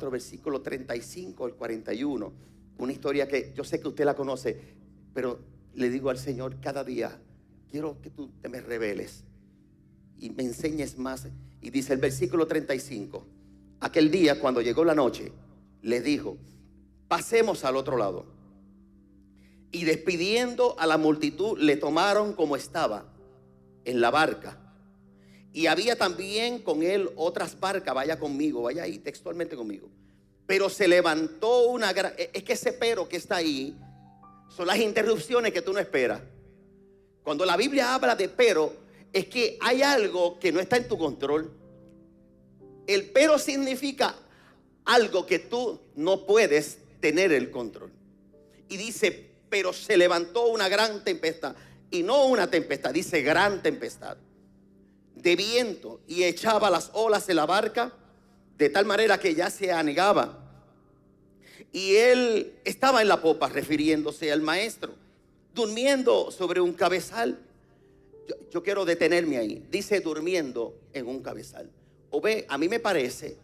4, versículo 35 al 41. Una historia que yo sé que usted la conoce, pero le digo al Señor cada día: quiero que tú te me reveles y me enseñes más. Y dice el versículo 35: aquel día, cuando llegó la noche, le dijo: pasemos al otro lado. Y despidiendo a la multitud, le tomaron como estaba en la barca. Y había también con él otras barcas. Vaya conmigo, vaya ahí textualmente conmigo. Pero se levantó una gran... Es que ese pero que está ahí son las interrupciones que tú no esperas. Cuando la Biblia habla de pero, es que hay algo que no está en tu control. El pero significa algo que tú no puedes tener el control. Y dice: pero se levantó una gran tempestad. Y no una tempestad, dice gran tempestad de viento, y echaba las olas en la barca de tal manera que ya se anegaba. Y él estaba en la popa, refiriéndose al maestro, durmiendo sobre un cabezal. Yo quiero detenerme ahí. Dice durmiendo en un cabezal. O ve, a mí me parece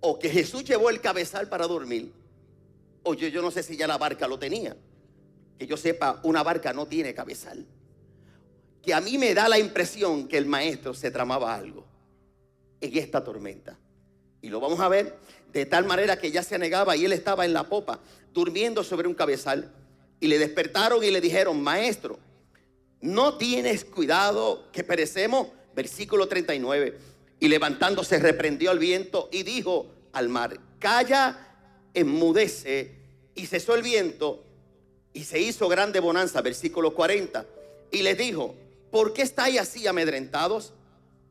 o que Jesús llevó el cabezal para dormir, o yo no sé si ya la barca lo tenía. Que yo sepa, una barca no tiene cabezal. Que a mí me da la impresión que el maestro se tramaba algo en esta tormenta. Y lo vamos a ver, de tal manera que ya se anegaba y él estaba en la popa, durmiendo sobre un cabezal. Y le despertaron y le dijeron: maestro, ¿no tienes cuidado que perecemos? Versículo 39. Y levantándose reprendió al viento y dijo al mar: calla, enmudece. Y cesó el viento y se hizo grande bonanza. Versículo 40. Y les dijo: ¿por qué estáis así amedrentados?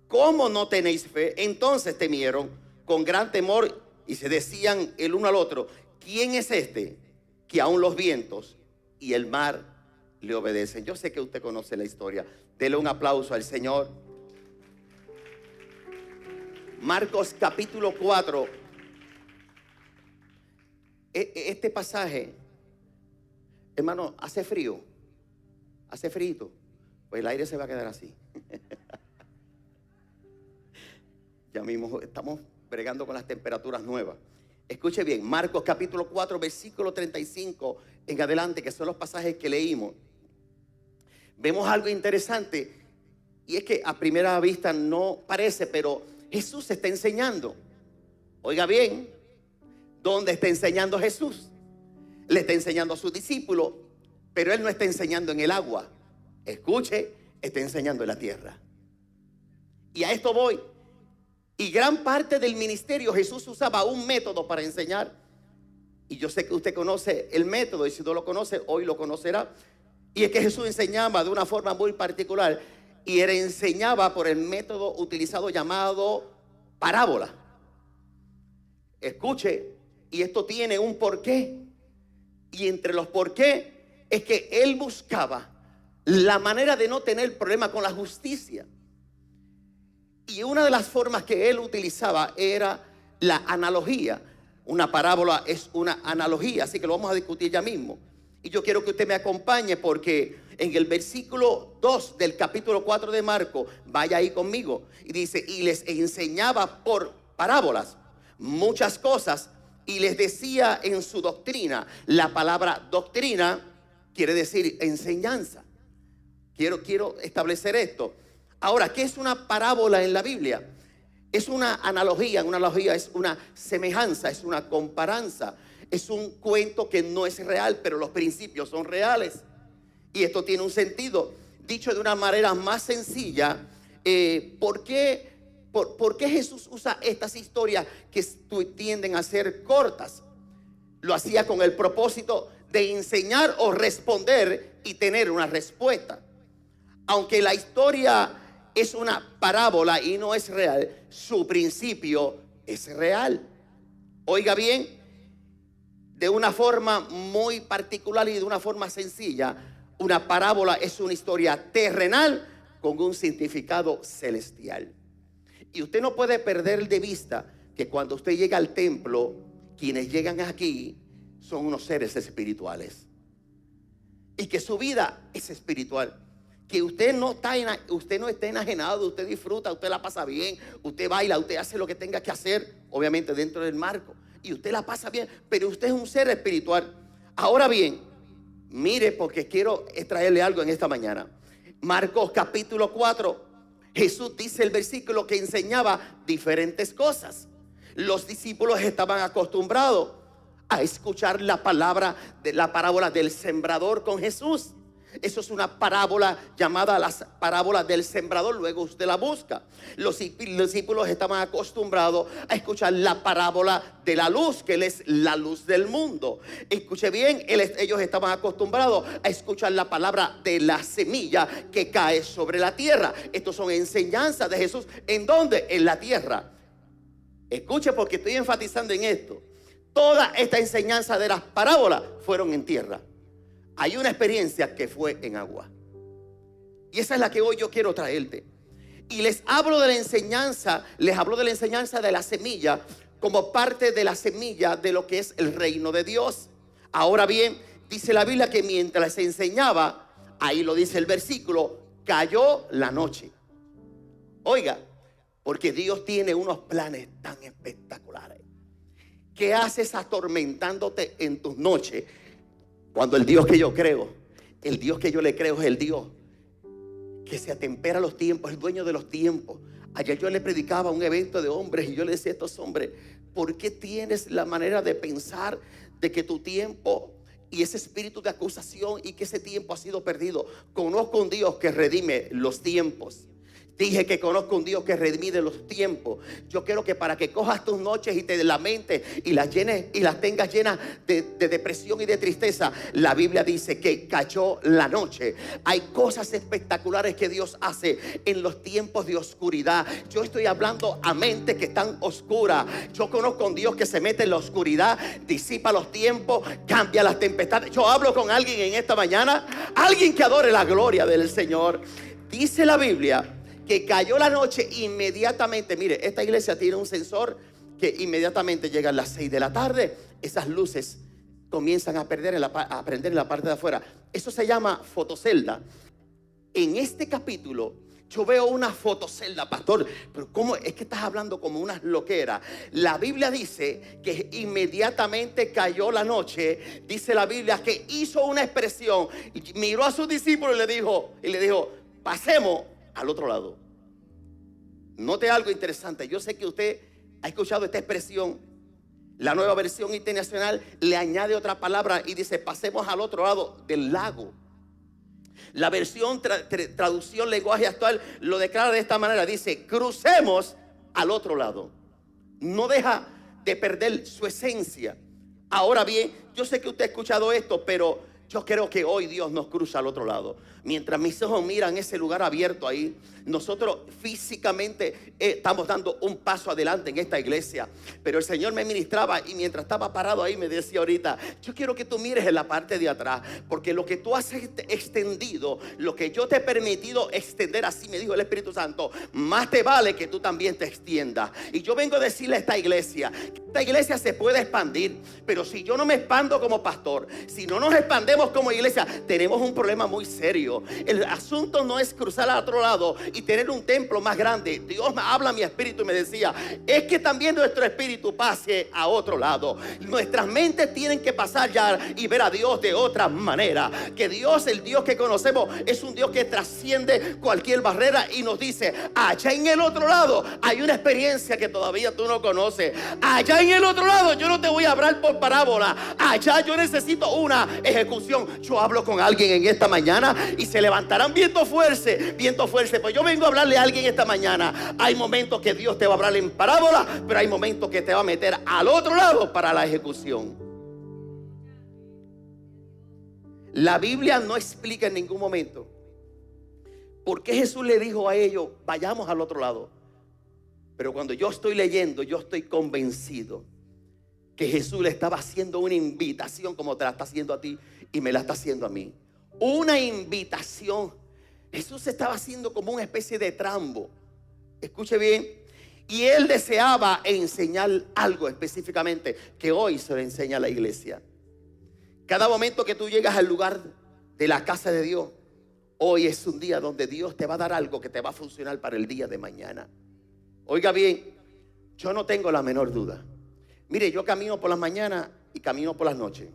¿Cómo no tenéis fe? Entonces temieron con gran temor y se decían el uno al otro: ¿quién es este que aún los vientos y el mar le obedecen? Yo sé que usted conoce la historia. Dele un aplauso al Señor. Marcos capítulo 4. Este pasaje, hermano, hace frío. Hace frío. Pues el aire se va a quedar así. Ya mismo estamos bregando con las temperaturas nuevas. Escuche bien, Marcos capítulo 4, versículo 35 en adelante, que son los pasajes que leímos. Vemos algo interesante, y es que a primera vista no parece, pero Jesús está enseñando. Oiga bien, ¿dónde está enseñando Jesús? Le está enseñando a sus discípulos, pero él no está enseñando en el agua. Escuche, está enseñando en la tierra. Y a esto voy. Y gran parte del ministerio Jesús usaba un método para enseñar. Y yo sé que usted conoce el método, y si no lo conoce, hoy lo conocerá. Y es que Jesús enseñaba de una forma muy particular, y él enseñaba por el método utilizado llamado parábola. Escuche, y esto tiene un porqué. Y entre los porqué es que él buscaba la manera de no tener problema con la justicia. Y una de las formas que él utilizaba era la analogía. Una parábola es una analogía, así que lo vamos a discutir ya mismo. Y yo quiero que usted me acompañe, porque en el versículo 2 del capítulo 4 de Marcos, vaya ahí conmigo, y dice: y les enseñaba por parábolas muchas cosas, y les decía en su doctrina. La palabra doctrina quiere decir enseñanza. Quiero establecer esto. Ahora, ¿qué es una parábola en la Biblia? Es una analogía. Una analogía es una semejanza, es una comparanza. Es un cuento que no es real, pero los principios son reales. Y esto tiene un sentido. Dicho de una manera más sencilla, ¿por qué Jesús usa estas historias que tienden a ser cortas? Lo hacía con el propósito de enseñar o responder y tener una respuesta. Aunque la historia es una parábola y no es real, su principio es real. Oiga bien, de una forma muy particular y de una forma sencilla, una parábola es una historia terrenal con un significado celestial. Y usted no puede perder de vista que cuando usted llega al templo, quienes llegan aquí son unos seres espirituales, y que su vida es espiritual, que usted no está enajenado, usted disfruta, usted la pasa bien, usted baila, usted hace lo que tenga que hacer, obviamente dentro del marco, y usted la pasa bien, pero usted es un ser espiritual. Ahora bien, mire, porque quiero traerle algo en esta mañana. Marcos capítulo 4, Jesús dice el versículo que enseñaba diferentes cosas. Los discípulos estaban acostumbrados a escuchar la parábola del sembrador con Jesús. Eso es una parábola llamada la parábola del sembrador. Luego usted la busca. Los discípulos estaban acostumbrados a escuchar la parábola de la luz, que Él es la luz del mundo. Escuche bien, ellos estaban acostumbrados a escuchar la palabra de la semilla que cae sobre la tierra. Estas son enseñanzas de Jesús. ¿En dónde? En la tierra. Escuche, porque estoy enfatizando en esto. Toda esta enseñanza de las parábolas fueron en tierra. Hay una experiencia que fue en agua, y esa es la que hoy yo quiero traerte. Y les hablo de la enseñanza, les hablo de la enseñanza de la semilla como parte de la semilla de lo que es el reino de Dios. Ahora bien, dice la Biblia que mientras se enseñaba, ahí lo dice el versículo, cayó la noche. Oiga, porque Dios tiene unos planes tan espectaculares. ¿Qué haces atormentándote en tus noches? Cuando el Dios que yo creo, el Dios que yo le creo es el Dios que se atempera los tiempos, el dueño de los tiempos. Ayer yo le predicaba a un evento de hombres y yo le decía a estos hombres, ¿por qué tienes la manera de pensar de que tu tiempo y ese espíritu de acusación y que ese tiempo ha sido perdido? Conozco un Dios que redime los tiempos. Dije que conozco un Dios que redime los tiempos. Yo quiero que para que cojas tus noches y te lamentes y las llenes y las tengas llenas de depresión y de tristeza, la Biblia dice que cayó la noche. Hay cosas espectaculares que Dios hace en los tiempos de oscuridad. Yo estoy hablando a mente que están oscuras. Yo conozco un Dios que se mete en la oscuridad, disipa los tiempos, cambia las tempestades. Yo hablo con alguien en esta mañana, alguien que adore la gloria del Señor. Dice la Biblia que cayó la noche inmediatamente. Mire, esta iglesia tiene un sensor que inmediatamente llegan las 6 de la tarde. Esas luces comienzan a prender en la parte de afuera. Eso se llama fotocelda. En este capítulo yo veo una fotocelda, pastor, pero ¿cómo? Es que estás hablando como unas loqueras. La Biblia dice que inmediatamente cayó la noche. Dice la Biblia que hizo una expresión, miró a sus discípulos y le dijo, pasemos al otro lado. Note algo interesante. Yo sé que usted ha escuchado esta expresión. La Nueva Versión Internacional le añade otra palabra y dice, pasemos al otro lado del lago. La versión traducción lenguaje actual lo declara de esta manera. Dice, crucemos al otro lado. No deja de perder su esencia. Ahora bien, yo sé que usted ha escuchado esto, pero yo creo que hoy Dios nos cruza al otro lado. Mientras mis ojos miran ese lugar abierto ahí, nosotros físicamente estamos dando un paso adelante en esta iglesia. Pero el Señor me ministraba y mientras estaba parado ahí me decía ahorita, yo quiero que tú mires en la parte de atrás, porque lo que tú has extendido, lo que yo te he permitido extender, así me dijo el Espíritu Santo, más te vale que tú también te extiendas. Y yo vengo a decirle a esta iglesia se puede expandir, pero si yo no me expando como pastor, si no nos expandemos como iglesia, tenemos un problema muy serio. El asunto no es cruzar al otro lado y tener un templo más grande. Dios me habla a mi espíritu y me decía, es que también nuestro espíritu pase a otro lado. Nuestras mentes tienen que pasar ya y ver a Dios de otra manera. Que Dios, el Dios que conocemos, es un Dios que trasciende cualquier barrera y nos dice, allá en el otro lado hay una experiencia que todavía tú no conoces. Allá en el otro lado yo no te voy a hablar por parábola. Allá yo necesito una ejecución. Yo hablo con alguien en esta mañana y se levantarán viento fuerte. Pues yo vengo a hablarle a alguien esta mañana. Hay momentos que Dios te va a hablar en parábola, pero hay momentos que te va a meter al otro lado para la ejecución. La Biblia no explica en ningún momento por qué Jesús le dijo a ellos, vayamos al otro lado. Pero cuando yo estoy leyendo, yo estoy convencido que Jesús le estaba haciendo una invitación como te la está haciendo a ti y me la está haciendo a mí. Una invitación. Jesús estaba haciendo como una especie de trambo. Escuche bien. Y Él deseaba enseñar algo específicamente que hoy se le enseña a la iglesia. Cada momento que tú llegas al lugar de la casa de Dios, Hoy es un día donde Dios te va a dar algo que te va a funcionar para el día de mañana. Oiga bien, yo no tengo la menor duda. Mire, yo camino por las mañanas y camino por las noches.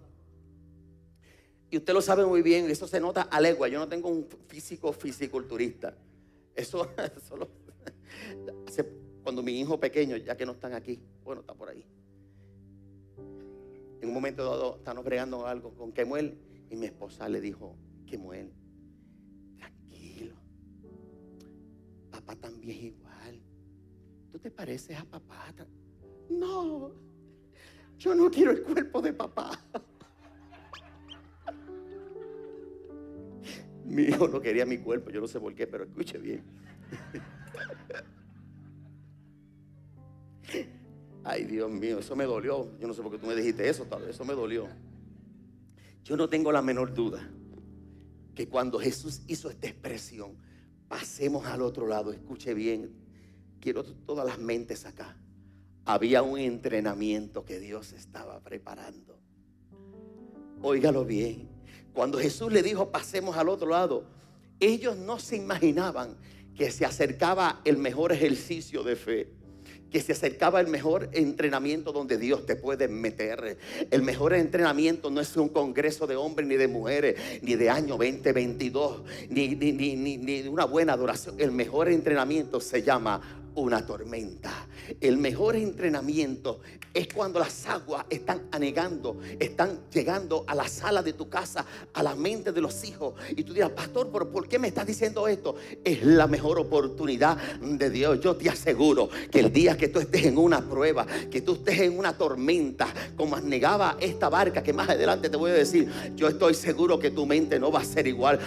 Y usted lo sabe muy bien, eso se nota a legua. Yo no tengo un físico fisiculturista. Eso cuando mi hijo pequeño, ya que no están aquí, bueno, está por ahí. En un momento dado, estábamos bregando algo con Kemuel y mi esposa le dijo: Kemuel, tranquilo, papá también es igual. ¿Tú te pareces a papá? No, yo no quiero el cuerpo de papá. Mi hijo no quería mi cuerpo, yo no sé por qué, pero escuche bien. Ay, Dios mío, eso me dolió. Yo no sé por qué tú me dijiste eso, tal vez eso me dolió. Yo no tengo la menor duda que cuando Jesús hizo esta expresión, pasemos al otro lado, escuche bien, quiero todas las mentes acá. Había un entrenamiento que Dios estaba preparando. Óigalo bien. Cuando Jesús le dijo pasemos al otro lado, ellos no se imaginaban que se acercaba el mejor ejercicio de fe, que se acercaba el mejor entrenamiento donde Dios te puede meter. El mejor entrenamiento no es un congreso de hombres ni de mujeres, ni de año 2022, ni una buena adoración. El mejor entrenamiento se llama una tormenta. El mejor entrenamiento es cuando las aguas están anegando, están llegando a la sala de tu casa, a la mente de los hijos. Y tú dirás: pastor, ¿pero por qué me estás diciendo esto? Es la mejor oportunidad de Dios. Yo te aseguro que el día que tú estés en una prueba, que tú estés en una tormenta, como anegaba esta barca, que más adelante te voy a decir, yo estoy seguro que tu mente no va a ser igual.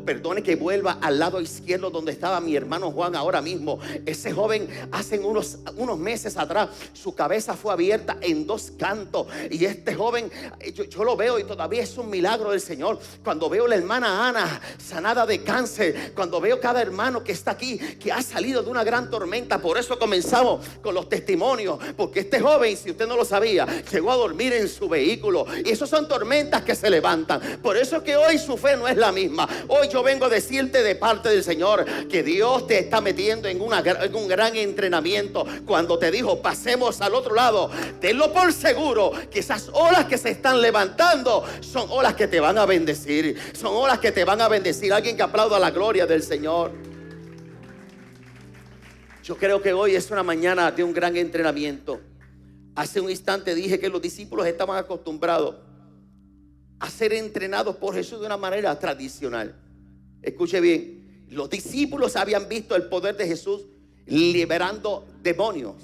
Perdone que vuelva al lado izquierdo donde estaba mi hermano Juan ahora mismo. Ese joven, hace unos meses atrás, su cabeza fue abierta en 2 cantos. Y este joven, yo lo veo y todavía es un milagro del Señor. Cuando veo a la hermana Ana sanada de cáncer, cuando veo cada hermano que está aquí, que ha salido de una gran tormenta. Por eso comenzamos con los testimonios, porque este joven, si usted no lo sabía, llegó a dormir en su vehículo. Y eso son tormentas que se levantan. Por eso que hoy su fe no es la misma. Hoy yo vengo a decirte de parte del Señor que Dios te está metiendo en un gran entrenamiento. Cuando te dijo pasemos al otro lado, tenlo por seguro que esas olas que se están levantando son olas que te van a bendecir. Son olas que te van a bendecir. Alguien que aplauda la gloria del Señor. Yo creo que hoy es una mañana de un gran entrenamiento. Hace un instante dije que los discípulos estaban acostumbrados a ser entrenados por Jesús de una manera tradicional. Escuche bien, los discípulos habían visto el poder de Jesús liberando demonios.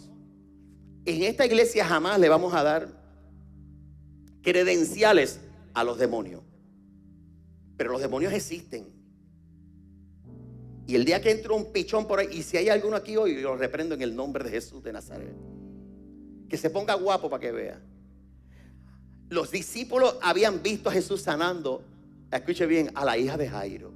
En esta iglesia jamás le vamos a dar credenciales a los demonios, pero los demonios existen. Y el día que entró un pichón por ahí, y si hay alguno aquí hoy, yo lo reprendo en el nombre de Jesús de Nazaret. Que se ponga guapo para que vea. Los discípulos habían visto a Jesús sanando, escuche bien, a la hija de Jairo.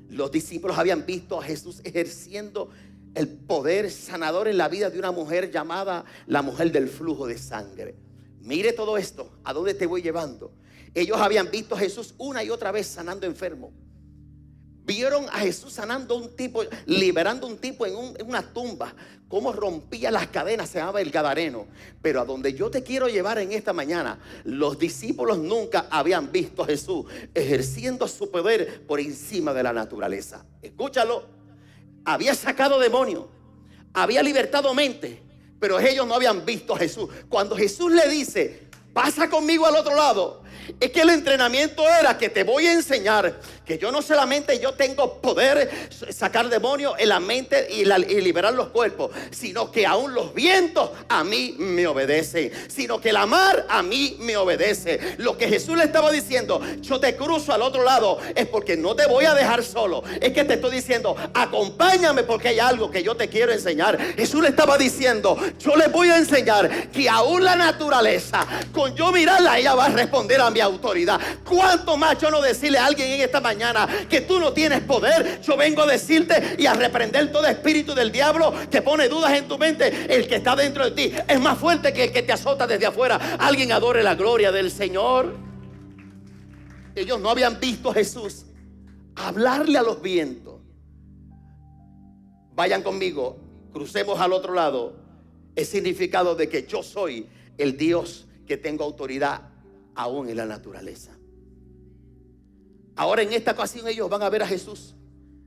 Los discípulos habían visto a Jesús ejerciendo el poder sanador en la vida de una mujer llamada la mujer del flujo de sangre. Mire todo esto, ¿a dónde te voy llevando? Ellos habían visto a Jesús una y otra vez sanando enfermos. Vieron a Jesús sanando a un tipo, liberando a un tipo en una tumba. Cómo rompía las cadenas, se llamaba el Gadareno. Pero a donde yo te quiero llevar en esta mañana, los discípulos nunca habían visto a Jesús ejerciendo su poder por encima de la naturaleza. Escúchalo. Había sacado demonios, había libertado mente, pero ellos no habían visto a Jesús. Cuando Jesús le dice pasa conmigo al otro lado, es que el entrenamiento era que te voy a enseñar que yo no solamente yo tengo poder sacar demonios en la mente y liberar los cuerpos, sino que aún los vientos a mí me obedecen, sino que la mar a mí me obedece. Lo que Jesús le estaba diciendo, yo te cruzo al otro lado, es porque no te voy a dejar solo. Es que te estoy diciendo, acompáñame porque hay algo que yo te quiero enseñar. Jesús le estaba diciendo, yo les voy a enseñar que aún la naturaleza, con yo mirarla, ella va a responder a mi autoridad. ¿Cuánto más yo no decirle a alguien en esta mañana que tú no tienes poder? Yo vengo a decirte y a reprender todo espíritu del diablo que pone dudas en tu mente. El que está dentro de ti es más fuerte que el que te azota desde afuera. Alguien adore la gloria del Señor. Ellos no habían visto a Jesús hablarle a los vientos, vayan conmigo, crucemos al otro lado, es significado de que yo soy el Dios que tengo autoridad aún en la naturaleza. Ahora en esta ocasión ellos van a ver a Jesús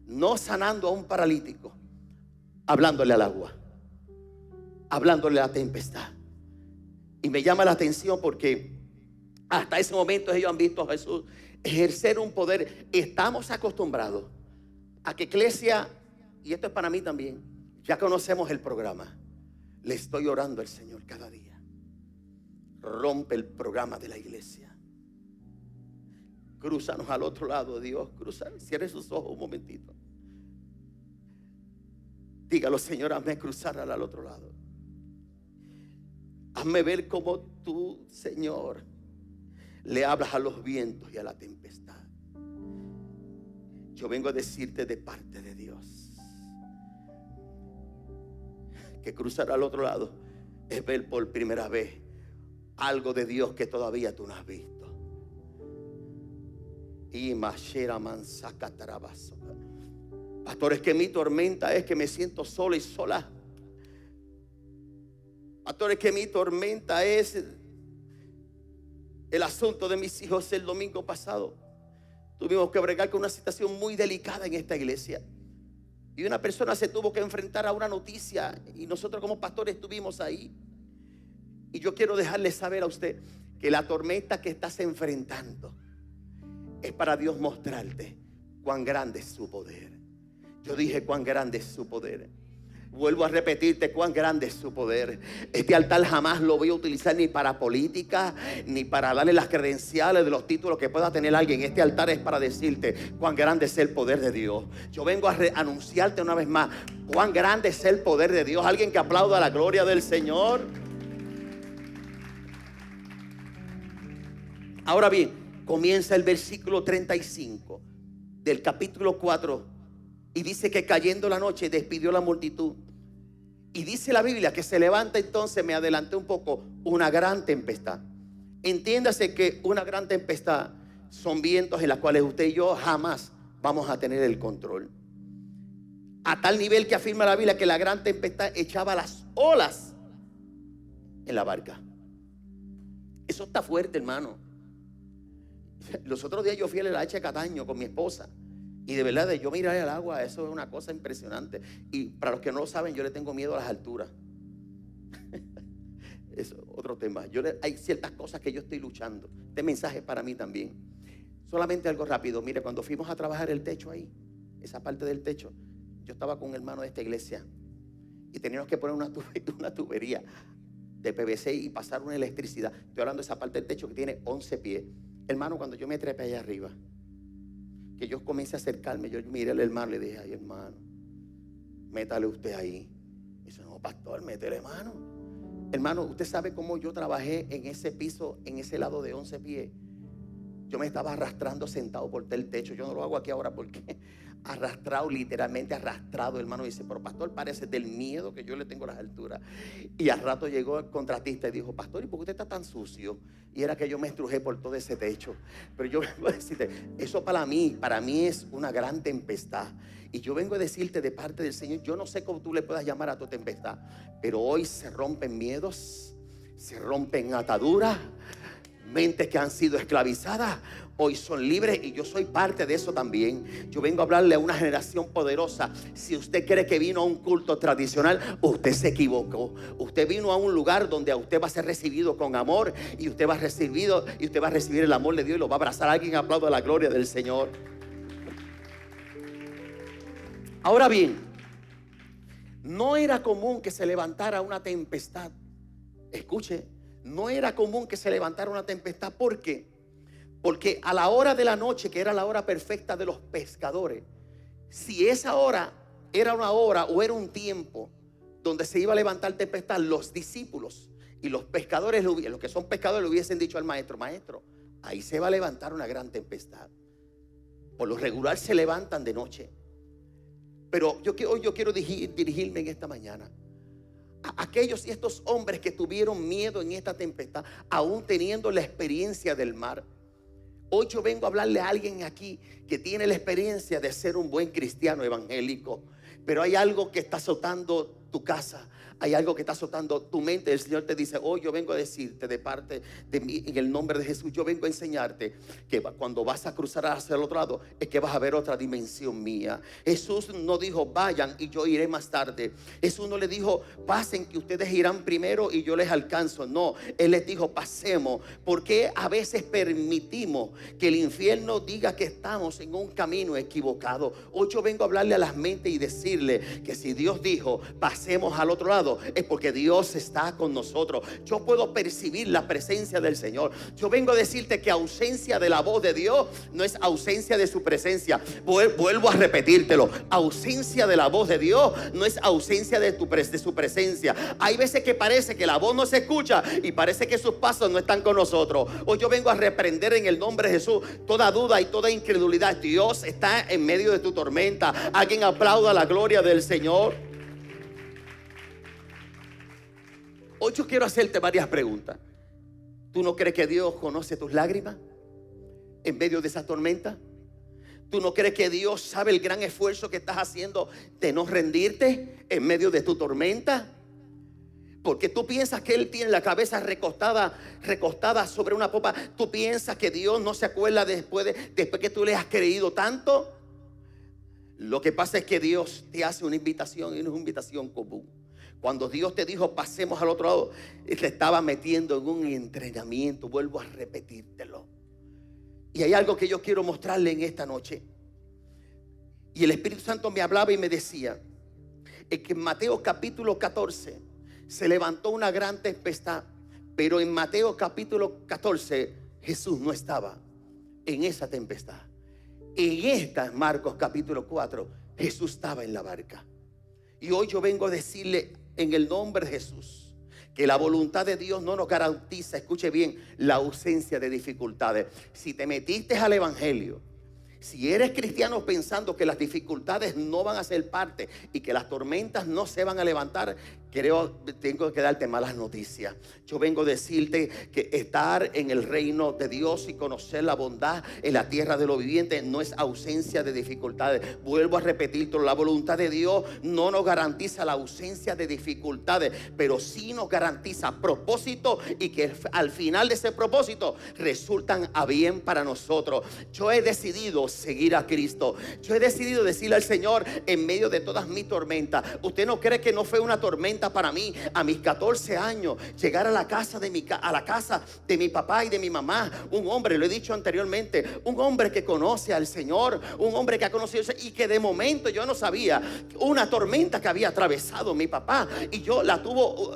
no sanando a un paralítico, hablándole al agua, hablándole a la tempestad. Y me llama la atención porque hasta ese momento ellos han visto a Jesús ejercer un poder. Estamos acostumbrados a que iglesia, y esto es para mí también, ya conocemos el programa. Le estoy orando al Señor cada día. Rompe el programa de la iglesia. Crúzanos al otro lado, Dios. Cruzar, cierre sus ojos un momentito. Dígalo, Señor, hazme cruzar al otro lado. Hazme ver cómo tú, Señor, le hablas a los vientos y a la tempestad. Yo vengo a decirte de parte de Dios que cruzar al otro lado es ver por primera vez algo de Dios que todavía tú no has visto. Y pastor, es que mi tormenta es que me siento sola y sola. Pastor, es que mi tormenta es el asunto de mis hijos. El domingo pasado tuvimos que bregar con una situación muy delicada en esta iglesia. Y una persona se tuvo que enfrentar a una noticia y nosotros como pastores estuvimos ahí. Y yo quiero dejarle saber a usted que la tormenta que estás enfrentando es para Dios mostrarte cuán grande es su poder. Yo dije cuán grande es su poder. Vuelvo a repetirte cuán grande es su poder. Este altar jamás lo voy a utilizar ni para política, ni para darle las credenciales de los títulos que pueda tener alguien. Este altar es para decirte cuán grande es el poder de Dios. Yo vengo a anunciarte una vez más cuán grande es el poder de Dios. Alguien que aplauda la gloria del Señor. Ahora bien, comienza el versículo 35 del capítulo 4 y dice que cayendo la noche despidió la multitud. Y dice la Biblia que se levanta entonces, me adelanté un poco, una gran tempestad. Entiéndase que una gran tempestad son vientos en los cuales usted y yo jamás vamos a tener el control. A tal nivel que afirma la Biblia que la gran tempestad echaba las olas en la barca. Eso está fuerte, hermano. Los otros días yo fui a la H Cataño con mi esposa y de verdad yo mirar al agua, eso es una cosa impresionante. Y para los que no lo saben, yo le tengo miedo a las alturas. Es otro tema. Hay ciertas cosas que yo estoy luchando. Este mensaje es para mí también. Solamente algo rápido. Mire, cuando fuimos a trabajar el techo ahí, esa parte del techo, yo estaba con un hermano de esta iglesia y teníamos que poner una tubería de PVC y pasar una electricidad. Estoy hablando de esa parte del techo que tiene 11 pies. Hermano, cuando yo me trepé allá arriba, que yo comencé a acercarme, yo miré al hermano y le dije: ay, hermano, métale usted ahí. Y dice: no, pastor, métele, hermano. Hermano, usted sabe cómo yo trabajé en ese piso, en ese lado de 11 pies. Yo me estaba arrastrando sentado por el techo. Yo no lo hago aquí ahora porque arrastrado, literalmente arrastrado, hermano. Dice: pero pastor, parece del miedo que yo le tengo a las alturas. Y al rato llegó el contratista y dijo: pastor, ¿y por qué usted está tan sucio? Y era que yo me estrujé por todo ese techo. Pero yo vengo a decirte, eso para mí es una gran tempestad. Y yo vengo a decirte de parte del Señor, yo no sé cómo tú le puedas llamar a tu tempestad, pero hoy se rompen miedos, se rompen ataduras. Mentes que han sido esclavizadas hoy son libres y yo soy parte de eso también. Yo vengo a hablarle a una generación poderosa. Si usted cree que vino a un culto tradicional, usted se equivocó. Usted vino a un lugar donde a usted va a ser recibido con amor y usted va a recibir el amor de Dios y lo va a abrazar. Alguien aplauda la gloria del Señor. Ahora bien, no era común que se levantara una tempestad. Escuche. No era común que se levantara una tempestad. ¿Por qué? Porque a la hora de la noche, que era la hora perfecta de los pescadores, si esa hora era una hora o era un tiempo donde se iba a levantar tempestad, los discípulos y los pescadores, los que son pescadores, le hubiesen dicho al maestro: maestro, ahí se va a levantar una gran tempestad. Por lo regular se levantan de noche. Pero hoy yo quiero dirigirme en esta mañana a aquellos y estos hombres que tuvieron miedo en esta tempestad, aún teniendo la experiencia del mar. Hoy yo vengo a hablarle a alguien aquí que tiene la experiencia de ser un buen cristiano evangélico, pero hay algo que está azotando tu casa. Hay algo que está azotando tu mente. El Señor te dice: hoy yo vengo a decirte de parte de mí, en el nombre de Jesús, yo vengo a enseñarte que cuando vas a cruzar hacia el otro lado, es que vas a ver otra dimensión mía. Jesús no dijo: vayan y yo iré más tarde. Jesús no le dijo: pasen que ustedes irán primero y yo les alcanzo. No, Él les dijo: pasemos. Porque a veces permitimos que el infierno diga que estamos en un camino equivocado. Hoy yo vengo a hablarle a las mentes y decirle que si Dios dijo: pasemos al otro lado, es porque Dios está con nosotros. Yo puedo percibir la presencia del Señor. Yo vengo a decirte que ausencia de la voz de Dios no es ausencia de su presencia. Vuelvo a repetírtelo: ausencia de la voz de Dios no es ausencia de su presencia. Hay veces que parece que la voz no se escucha y parece que sus pasos no están con nosotros. Hoy yo vengo a reprender en el nombre de Jesús toda duda y toda incredulidad. Dios está en medio de tu tormenta. Alguien aplauda la gloria del Señor. Hoy yo quiero hacerte varias preguntas. ¿Tú no crees que Dios conoce tus lágrimas en medio de esa tormenta? ¿Tú no crees que Dios sabe el gran esfuerzo que estás haciendo de no rendirte en medio de tu tormenta? Porque tú piensas que Él tiene la cabeza recostada sobre una popa. ¿Tú piensas que Dios no se acuerda después que tú le has creído tanto? Lo que pasa es que Dios te hace una invitación, y no es una invitación común. Cuando Dios te dijo: pasemos al otro lado, te estaba metiendo en un entrenamiento. Vuelvo a repetírtelo. Y hay algo que yo quiero mostrarle en esta noche. Y el Espíritu Santo me hablaba y me decía: es que en Mateo capítulo 14 se levantó una gran tempestad, pero en Mateo capítulo 14 Jesús no estaba en esa tempestad. En esta, Marcos capítulo 4, Jesús estaba en la barca. Y hoy yo vengo a decirle en el nombre de Jesús que la voluntad de Dios no nos garantiza, escuche bien, la ausencia de dificultades. Si te metiste al evangelio, si eres cristiano pensando que las dificultades no van a ser parte y que las tormentas no se van a levantar, tengo que darte malas noticias. Yo vengo a decirte que estar en el reino de Dios y conocer la bondad en la tierra de los vivientes no es ausencia de dificultades. Vuelvo a repetirlo: la voluntad de Dios no nos garantiza la ausencia de dificultades, pero sí nos garantiza propósito, y que al final de ese propósito resultan a bien para nosotros. Yo he decidido seguir a Cristo. Yo he decidido decirle al Señor en medio de todas mis tormentas. ¿Usted no cree que no fue una tormenta para mí a mis 14 años llegar a la casa de mi papá y de mi mamá? Un hombre, lo he dicho anteriormente, un hombre que conoce al Señor, un hombre que ha conocido y que de momento yo no sabía una tormenta que había atravesado mi papá, y yo la tuvo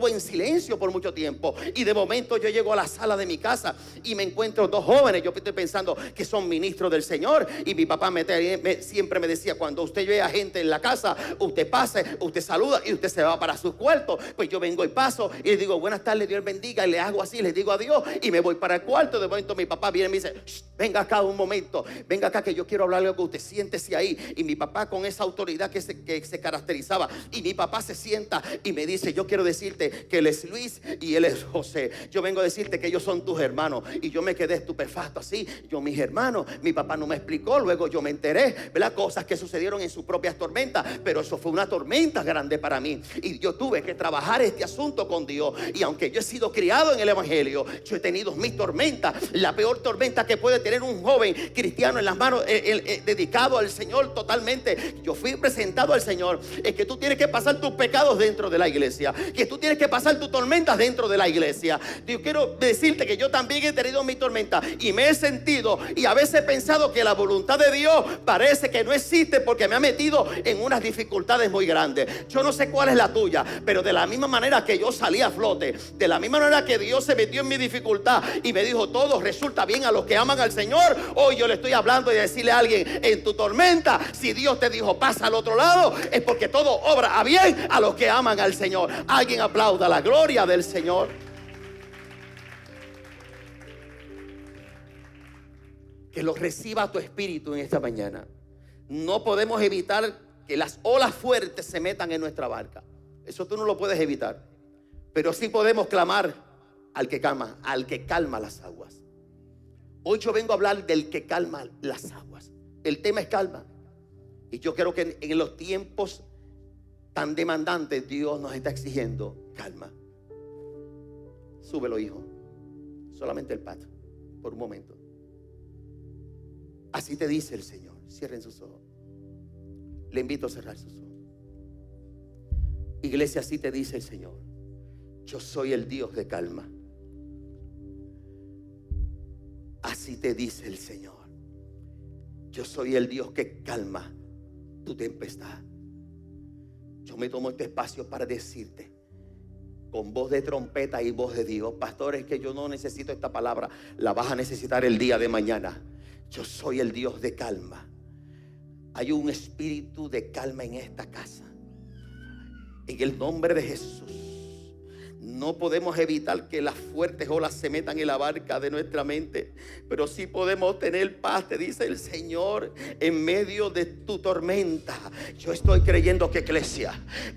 en silencio por mucho tiempo. Y de momento yo llego a la sala de mi casa y me encuentro dos jóvenes. Yo estoy pensando que son ministros del Señor, y mi papá siempre me decía: cuando usted ve a gente en la casa, usted pase, usted saluda y usted se va para sus cuartos. Pues yo vengo y paso y le digo: buenas tardes, Dios bendiga, y le hago así, le digo adiós y me voy para el cuarto. De momento mi papá viene y me dice: venga acá un momento, venga acá que yo quiero hablarle con usted, siéntese ahí. Y mi papá, con esa autoridad que se caracterizaba, y mi papá se sienta y me dice: yo quiero decirte que él es Luis y él es José. Yo vengo a decirte que ellos son tus hermanos. Y yo me quedé estupefacto así. Yo, mis hermanos, mi papá no me explicó, luego yo me enteré, ¿verdad? Cosas que sucedieron en sus propias tormentas, pero eso fue una tormenta grande para mí, y yo tuve que trabajar este asunto con Dios. Y aunque yo he sido criado en el evangelio, yo he tenido mis tormentas. La peor tormenta que puede tener un joven cristiano en las manos, dedicado al Señor totalmente. Yo fui presentado al Señor, es que tú tienes que pasar tus pecados dentro de la iglesia, que tú tienes que pasar tus tormentas dentro de la iglesia. Yo quiero decirte que yo también he tenido mi tormenta y me he sentido, y a veces he pensado que la voluntad de Dios parece que no existe, porque me ha metido en unas dificultades muy grandes. Yo no sé cuál es la tuya, pero de la misma manera que yo salí a flote, de la misma manera que Dios se metió en mi dificultad y me dijo: todo resulta bien a los que aman al Señor, hoy yo le estoy hablando y decirle a alguien: en tu tormenta, si Dios te dijo pasa al otro lado, es porque todo obra a bien a los que aman al Señor. Alguien aplauda la gloria del Señor. Que lo reciba tu espíritu en esta mañana. No podemos evitar que las olas fuertes se metan en nuestra barca. Eso tú no lo puedes evitar. Pero sí podemos clamar al que calma las aguas. Hoy yo vengo a hablar del que calma las aguas. El tema es calma. Y yo creo que en los tiempos tan demandantes, Dios nos está exigiendo calma. Súbelo, hijo. Solamente el pato, por un momento. Así te dice el Señor. Cierren sus ojos. Le invito a cerrar sus ojos. Iglesia, así te dice el Señor: yo soy el Dios de calma. Así te dice el Señor: yo soy el Dios que calma tu tempestad. Yo me tomo este espacio para decirte, con voz de trompeta y voz de Dios: pastores, que yo no necesito esta palabra, la vas a necesitar el día de mañana. Yo soy el Dios de calma. Hay un espíritu de calma en esta casa. En el nombre de Jesús. No podemos evitar que las fuertes olas se metan en la barca de nuestra mente, pero sí podemos tener paz, te dice el Señor, en medio de tu tormenta. Yo estoy creyendo que, iglesia,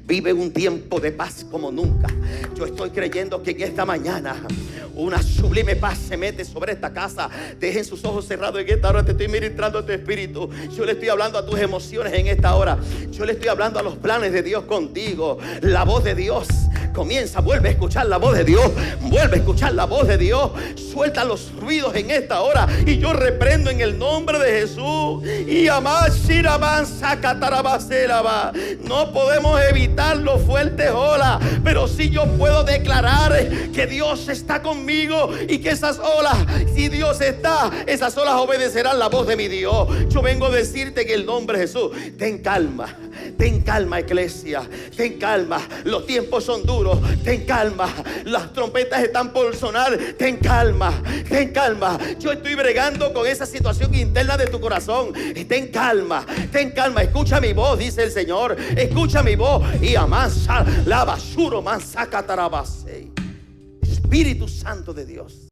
vive un tiempo de paz como nunca. Yo estoy creyendo que en esta mañana una sublime paz se mete sobre esta casa. Dejen sus ojos cerrados. En esta hora te estoy ministrando a tu espíritu. Yo le estoy hablando a tus emociones en esta hora. Yo le estoy hablando a los planes de Dios contigo. La voz de Dios comienza. Vuelve a escuchar la voz de Dios. Vuelve a escuchar la voz de Dios. Suelta los ruidos en esta hora. Y yo reprendo en el nombre de Jesús. Y no podemos evitar los fuertes olas, pero sí yo puedo declarar que Dios está conmigo y que esas olas, si Dios está, esas olas obedecerán la voz de mi Dios. Yo vengo a decirte en el nombre de Jesús: ten calma, iglesia, ten calma. Los tiempos son duros, ten calma. Las trompetas están por sonar, ten calma, ten calma. Yo estoy bregando con esa situación interna de tu corazón. Ten calma, ten calma. Escucha mi voz, dice el Señor. Escucha mi voz. Y amasa la basura, mansaca tarabase. Espíritu Santo de Dios,